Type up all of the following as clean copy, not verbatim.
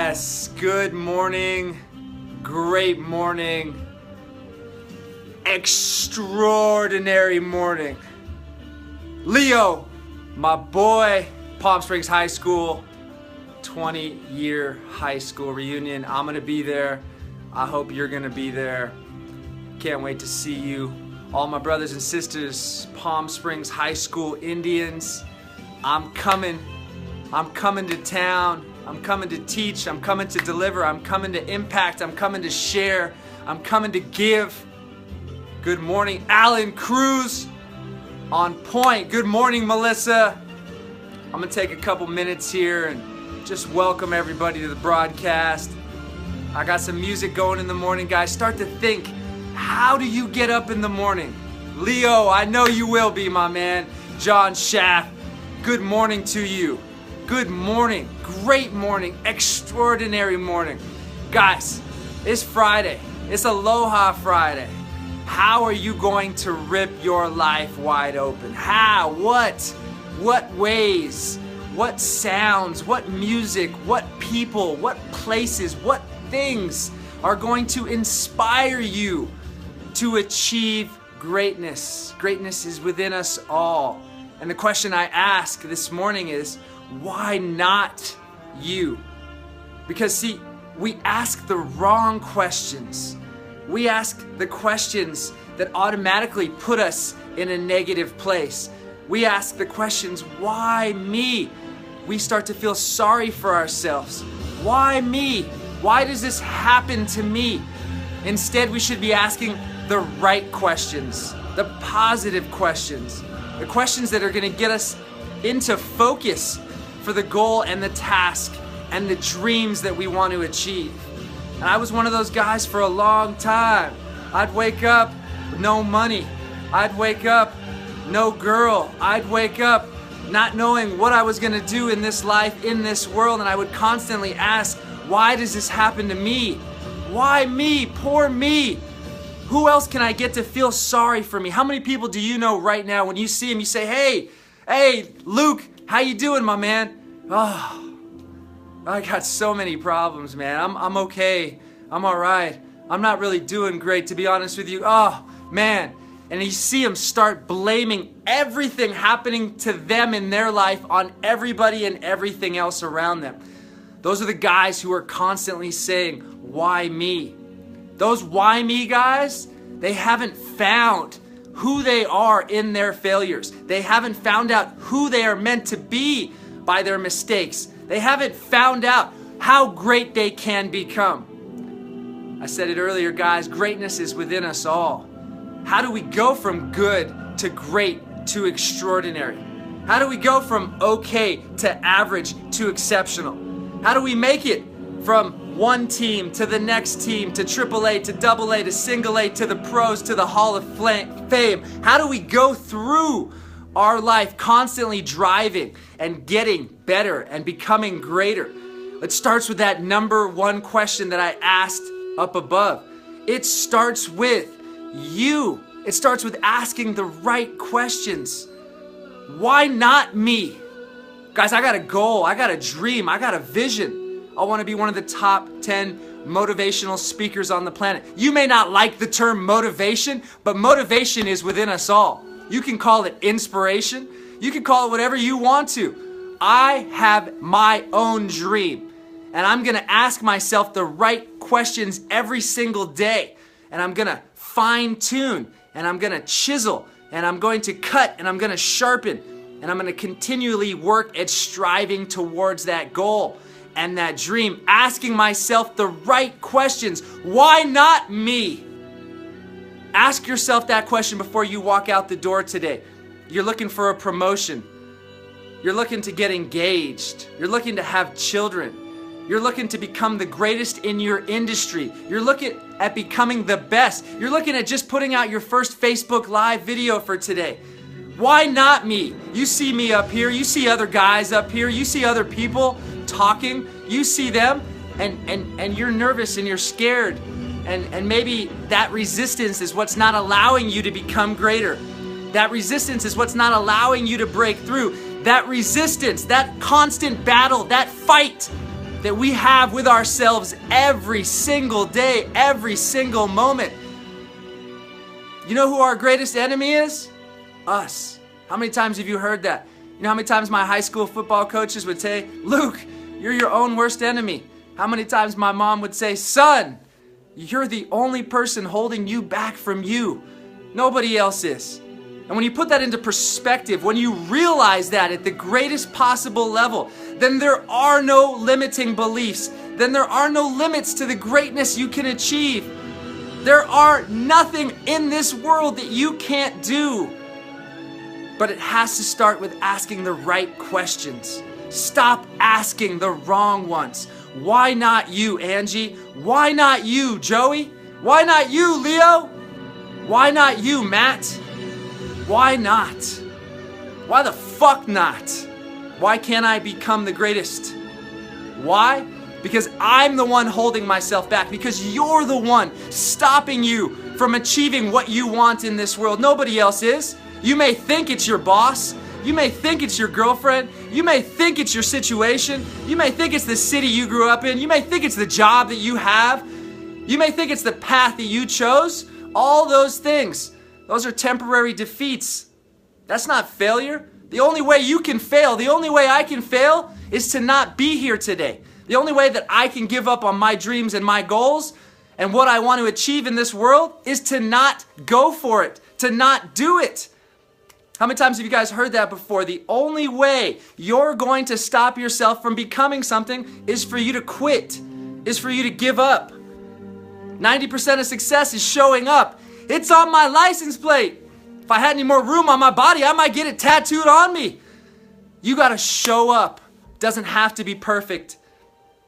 Yes, good morning, great morning, extraordinary morning. Leo, my boy, Palm Springs High School, 20-year high school reunion. I'm gonna be there. I hope you're gonna be there. Can't wait to see you. All my brothers and sisters, Palm Springs High School Indians, I'm coming to town. I'm coming to teach, I'm coming to deliver, I'm coming to impact, I'm coming to share, I'm coming to give. Good morning, Alan Cruz, on point. Good morning, Melissa. I'm gonna take a couple minutes here and just welcome everybody to the broadcast. I got some music going in the morning, guys. Start to think, how do you get up in the morning? Leo, I know you will be, my man. John Schaff, good morning to you. Good morning, great morning, extraordinary morning. Guys, it's Friday. It's Aloha Friday. How are you going to rip your life wide open? How? What? What ways? What sounds? What music? What people? What places? What things are going to inspire you to achieve greatness? Greatness is within us all. And the question I ask this morning is, why not you? Because see, we ask the wrong questions. We ask the questions that automatically put us in a negative place. We ask the questions, why me? We start to feel sorry for ourselves. Why me? Why does this happen to me? Instead, we should be asking the right questions, the positive questions, the questions that are gonna get us into focus for the goal and the task and the dreams that we want to achieve. And I was one of those guys for a long time. I'd wake up, no money. I'd wake up, no girl. I'd wake up not knowing what I was gonna do in this life, in this world, and I would constantly ask, why does this happen to me? Why me? Poor me. Who else can I get to feel sorry for me? How many people do you know right now when you see them, you say, hey, Luke, how you doing, my man? Oh, I got so many problems, man. I'm okay. I'm all right. I'm not really doing great, to be honest with you. Oh, man. And you see them start blaming everything happening to them in their life on everybody and everything else around them. Those are the guys who are constantly saying, why me? Those why me guys, they haven't found who they are in their failures. They haven't found out who they are meant to be by their mistakes. They haven't found out how great they can become. I said it earlier, guys, greatness is within us all. How do we go from good to great to extraordinary? How do we go from okay to average to exceptional? How do we make it from one team to the next team to AAA to AA to single A to the pros to the Hall of Fame? How do we go through our life constantly driving and getting better and becoming greater? It starts with that number one question that I asked up above. It starts with you. It starts with asking the right questions. Why not me? Guys, I got a goal, I got a dream, I got a vision. I want to be one of the top 10 motivational speakers on the planet. You may not like the term motivation, but motivation is within us all. You can call it inspiration. You can call it whatever you want to. I have my own dream, and I'm going to ask myself the right questions every single day, and I'm going to fine tune, and I'm going to chisel, and I'm going to cut, and I'm going to sharpen, and I'm going to continually work at striving towards that goal and that dream, asking myself the right questions. Why not me? Ask yourself that question before you walk out the door today. You're looking for a promotion. You're looking to get engaged. You're looking to have children. You're looking to become the greatest in your industry. You're looking at becoming the best. You're looking at just putting out your first Facebook Live video for today. Why not me? You see me up here. You see other guys up here. You see other people talking. You see them and you're nervous and you're scared. And maybe that resistance is what's not allowing you to become greater. That resistance is what's not allowing you to break through. That resistance, that constant battle, that fight that we have with ourselves every single day, every single moment. You know who our greatest enemy is? Us. How many times have you heard that? You know how many times my high school football coaches would say, Luke, you're your own worst enemy. How many times my mom would say, son, you're the only person holding you back from you. Nobody else is. And when you put that into perspective, when you realize that at the greatest possible level, then there are no limiting beliefs. Then there are no limits to the greatness you can achieve. There are nothing in this world that you can't do. But it has to start with asking the right questions. Stop asking the wrong ones. Why not you, Angie? Why not you, Joey? Why not you, Leo? Why not you, Matt? Why not? Why the fuck not? Why can't I become the greatest? Why? Because I'm the one holding myself back. Because you're the one stopping you from achieving what you want in this world. Nobody else is. You may think it's your boss. You may think it's your girlfriend. You may think it's your situation. You may think it's the city you grew up in. You may think it's the job that you have. You may think it's the path that you chose. All those things, those are temporary defeats. That's not failure. The only way you can fail, the only way I can fail is to not be here today. The only way that I can give up on my dreams and my goals and what I want to achieve in this world is to not go for it, to not do it. How many times have you guys heard that before? The only way you're going to stop yourself from becoming something is for you to quit, is for you to give up. 90% of success is showing up. It's on my license plate. If I had any more room on my body, I might get it tattooed on me. You gotta show up. Doesn't have to be perfect.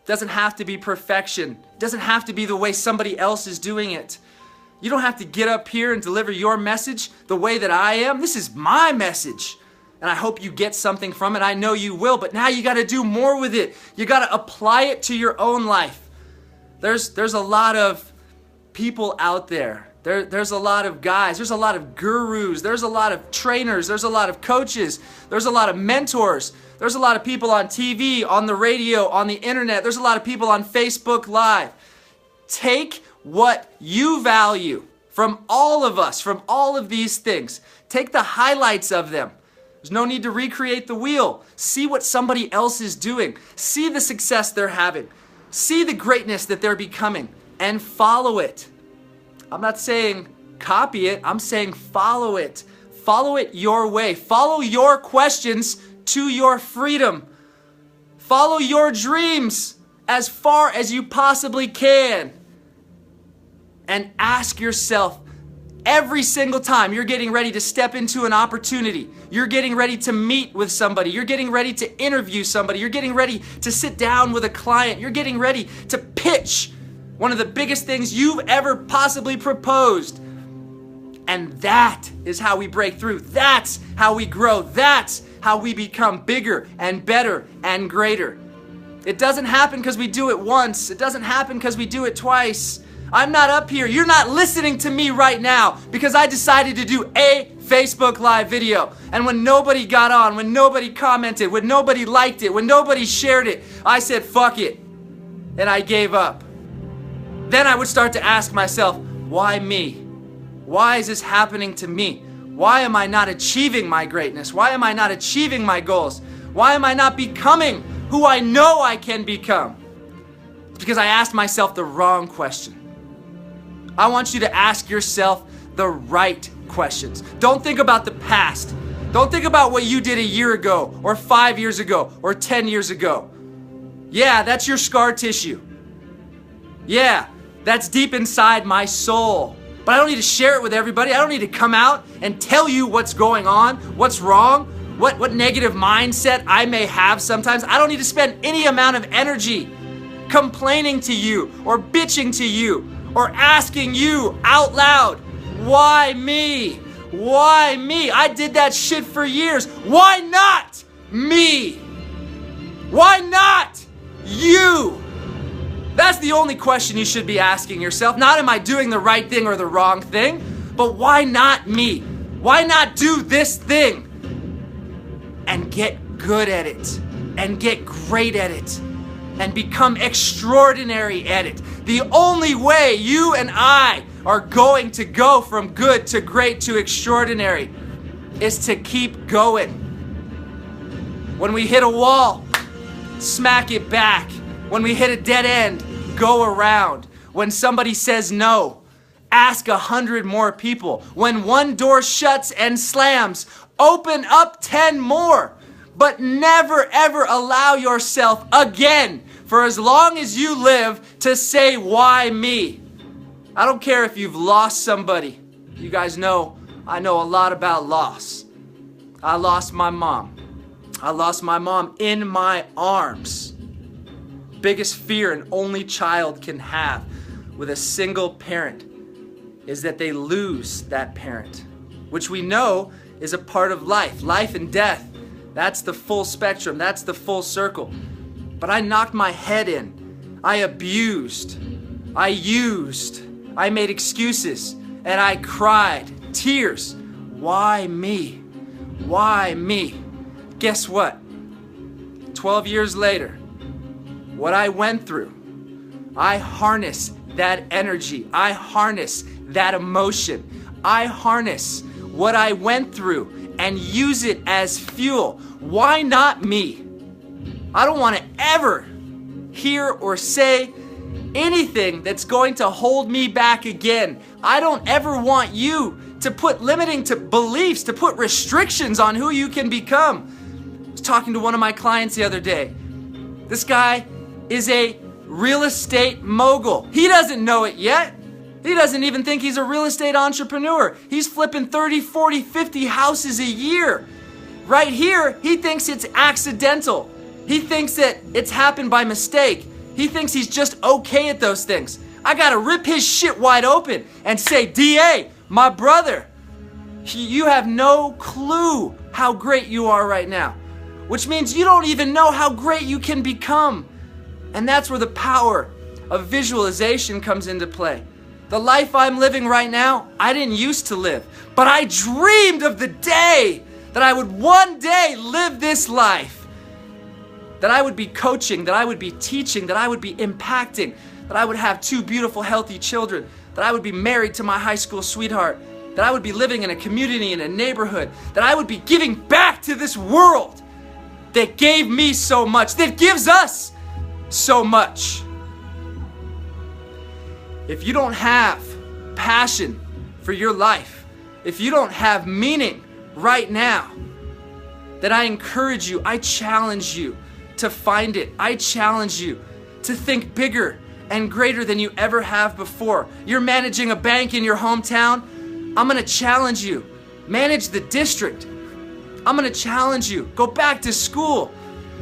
Doesn't have to be perfection. Doesn't have to be the way somebody else is doing it. You don't have to get up here and deliver your message the way that I am. This is my message. And I hope you get something from it. I know you will, but now you gotta do more with it. You gotta apply it to your own life. There's a lot of people out there. There's a lot of guys. There's a lot of gurus. There's a lot of trainers. There's a lot of coaches. There's a lot of mentors. There's a lot of people on TV, on the radio, on the internet. There's a lot of people on Facebook Live. Take what you value from all of us, from all of these things. Take the highlights of them. There's no need to recreate the wheel. See what somebody else is doing. See the success they're having. See the greatness that they're becoming and follow it. I'm not saying copy it. I'm saying follow it. Follow it your way. Follow your questions to your freedom. Follow your dreams as far as you possibly can. And ask yourself every single time you're getting ready to step into an opportunity, you're getting ready to meet with somebody, you're getting ready to interview somebody, you're getting ready to sit down with a client, you're getting ready to pitch one of the biggest things you've ever possibly proposed. And that is how we break through. That's how we grow. That's how we become bigger and better and greater. It doesn't happen because we do it once. It doesn't happen because we do it twice. I'm not up here. You're not listening to me right now because I decided to do a Facebook Live video. And when nobody got on, when nobody commented, when nobody liked it, when nobody shared it, I said, fuck it. And I gave up. Then I would start to ask myself, why me? Why is this happening to me? Why am I not achieving my greatness? Why am I not achieving my goals? Why am I not becoming who I know I can become? It's because I asked myself the wrong question. I want you to ask yourself the right questions. Don't think about the past. Don't think about what you did a year ago or 5 years ago or 10 years ago. Yeah, that's your scar tissue. Yeah, that's deep inside my soul. But I don't need to share it with everybody. I don't need to come out and tell you what's going on, what's wrong, what negative mindset I may have sometimes. I don't need to spend any amount of energy complaining to you or bitching to you or asking you out loud, why me? Why me? I did that shit for years. Why not me? Why not you? That's the only question you should be asking yourself. Not am I doing the right thing or the wrong thing, but why not me? Why not do this thing and get good at it and get great at it and become extraordinary at it. The only way you and I are going to go from good to great to extraordinary is to keep going. When we hit a wall, smack it back. When we hit a dead end, go around. When somebody says no, ask 100 more people. When one door shuts and slams, open up 10 more. But never ever allow yourself again, for as long as you live, to say, why me? I don't care if you've lost somebody. You guys know, I know a lot about loss. I lost my mom. I lost my mom in my arms. Biggest fear an only child can have with a single parent is that they lose that parent, which we know is a part of life. Life and death, that's the full spectrum, that's the full circle. But I knocked my head in. I abused. I used. I made excuses. And I cried. Tears. Why me? Why me? Guess what? 12 years later, what I went through, I harness that energy. I harness that emotion. I harness what I went through and use it as fuel. Why not me? I don't want to ever hear or say anything that's going to hold me back again. I don't ever want you to put limiting to beliefs, to put restrictions on who you can become. I was talking to one of my clients the other day. This guy is a real estate mogul. He doesn't know it yet. He doesn't even think he's a real estate entrepreneur. He's flipping 30, 40, 50 houses a year. Right here, he thinks it's accidental. He thinks that it's happened by mistake. He thinks he's just okay at those things. I gotta rip his shit wide open and say, DA, my brother, you have no clue how great you are right now. Which means you don't even know how great you can become. And that's where the power of visualization comes into play. The life I'm living right now, I didn't used to live. But I dreamed of the day that I would one day live this life. That I would be coaching, that I would be teaching, that I would be impacting, that I would have 2 beautiful, healthy children, that I would be married to my high school sweetheart, that I would be living in a community, in a neighborhood, that I would be giving back to this world that gave me so much, that gives us so much. If you don't have passion for your life, if you don't have meaning right now, then I encourage you, I challenge you to find it. I challenge you to think bigger and greater than you ever have before. You're managing a bank in your hometown. I'm gonna challenge you. Manage the district. I'm gonna challenge you. Go back to school.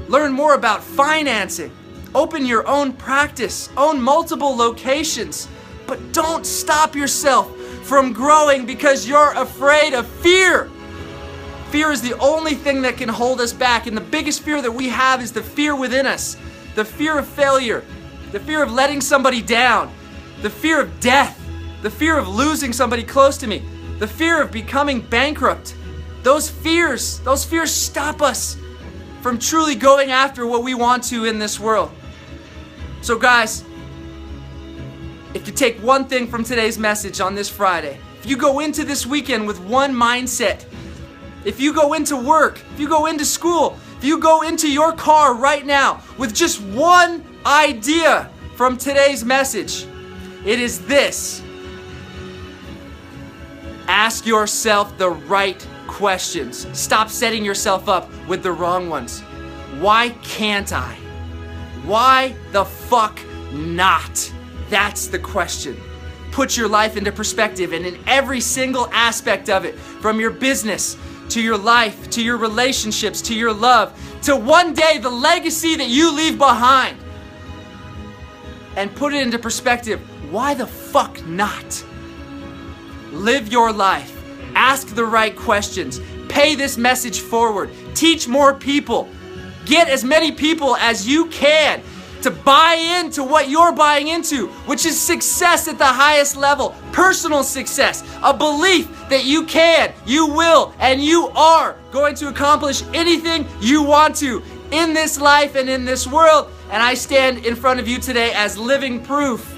Learn more about financing. Open your own practice. Own multiple locations. But don't stop yourself from growing because you're afraid of fear. Fear is the only thing that can hold us back, and the biggest fear that we have is the fear within us. The fear of failure, the fear of letting somebody down, the fear of death, the fear of losing somebody close to me, the fear of becoming bankrupt. Those fears stop us from truly going after what we want to in this world. So guys, if you take one thing from today's message on this Friday, if you go into this weekend with one mindset, if you go into work, if you go into school, if you go into your car right now with just one idea from today's message, it is this. Ask yourself the right questions. Stop setting yourself up with the wrong ones. Why can't I? Why the fuck not? That's the question. Put your life into perspective, and in every single aspect of it, from your business to your life, to your relationships, to your love, to one day the legacy that you leave behind. And put it into perspective. Why the fuck not? Live your life. Ask the right questions. Pay this message forward. Teach more people. Get as many people as you can to buy into what you're buying into, which is success at the highest level, personal success, a belief that you can, you will, and you are going to accomplish anything you want to in this life and in this world. And I stand in front of you today as living proof.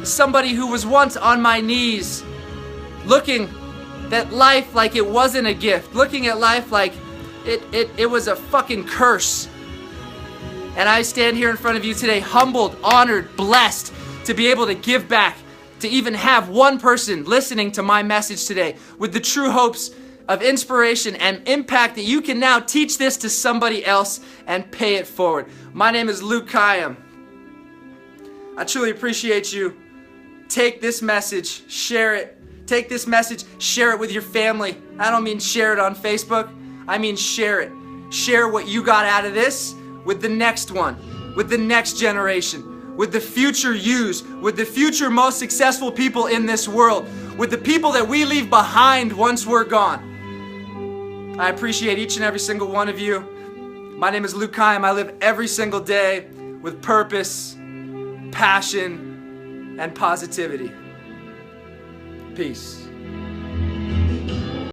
Somebody who was once on my knees, looking at life like it wasn't a gift, looking at life like it was a fucking curse. And I stand here in front of you today, humbled, honored, blessed to be able to give back, to even have one person listening to my message today with the true hopes of inspiration and impact that you can now teach this to somebody else and pay it forward. My name is Luke Kayyem. I truly appreciate you. Take this message, share it. Take this message, share it with your family. I don't mean share it on Facebook. I mean share it. Share what you got out of this with the next one, with the next generation, with the future yous, with the future most successful people in this world, with the people that we leave behind once we're gone. I appreciate each and every single one of you. My name is Luke Kayyem. I live every single day with purpose, passion, and positivity. Peace.